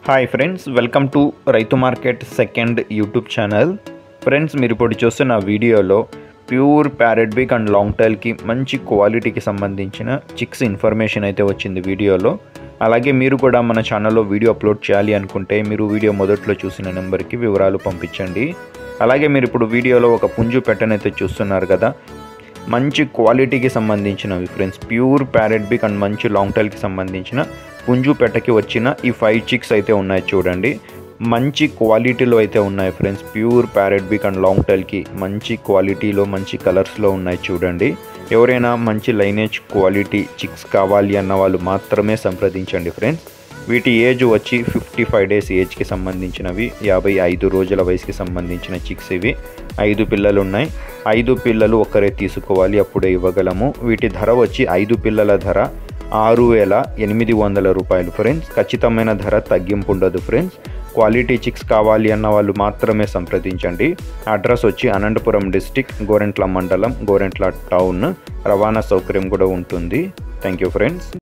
Hi friends, welcome to Rythu market second YouTube channel. Friends, మీరు ఇప్పుడు చూస్తున్న వీడియోలో pure parrot big and long టైల్కి మంచి క్వాలిటీకి సంబంధించిన చిక్స్ ఇన్ఫర్మేషన్ అయితే వచ్చింది వీడియోలో. అలాగే మీరు కూడా మన ఛానల్లో వీడియో అప్లోడ్ చేయాలి అనుకుంటే మీరు వీడియో మొదట్లో చూసిన నెంబర్కి వివరాలు పంపించండి. అలాగే మీరు ఇప్పుడు వీడియోలో ఒక పుంజు పెట్టనైతే చూస్తున్నారు కదా, మంచి క్వాలిటీకి సంబంధించినవి friends. Pure parrot big and మంచి లాంగ్ టైల్కి సంబంధించిన పుంజు పెట్టకి వచ్చిన ఈ 5 చిక్స్ అయితే ఉన్నాయి చూడండి. మంచి క్వాలిటీలో అయితే ఉన్నాయి friends. Pure parrot big and long టైల్కి మంచి క్వాలిటీలో మంచి కలర్స్లో ఉన్నాయి చూడండి. ఎవరైనా మంచి లైనేజ్ క్వాలిటీ చిక్స్ కావాలి అన్న వాళ్ళు మాత్రమే సంప్రదించండి ఫ్రెండ్స్. వీటి ఏజ్ వచ్చి 55 డేస్ ఏజ్కి సంబంధించినవి, 55 రోజుల వయసుకి సంబంధించిన చిక్స్ ఇవి. 5 పిల్లలు ఉన్నాయి. 5 పిల్లలు ఒక్కరే తీసుకోవాలి, అప్పుడే ఇవ్వగలము. వీటి ధర వచ్చి 5 పిల్లల ధర 6,800 రూపాయలు ఫ్రెండ్స్. ఖచ్చితమైన ధర తగ్గింపు ఉండదు ఫ్రెండ్స్. క్వాలిటీ చిక్స్ కావాలి అన్న వాళ్ళు మాత్రమే సంప్రదించండి. అడ్రస్ వచ్చి అనంతపురం డిస్టిక్, గోరెంట్ల మండలం, గోరెంట్ల టౌన్. రవాణా సౌకర్యం కూడా ఉంటుంది. Thank you friends.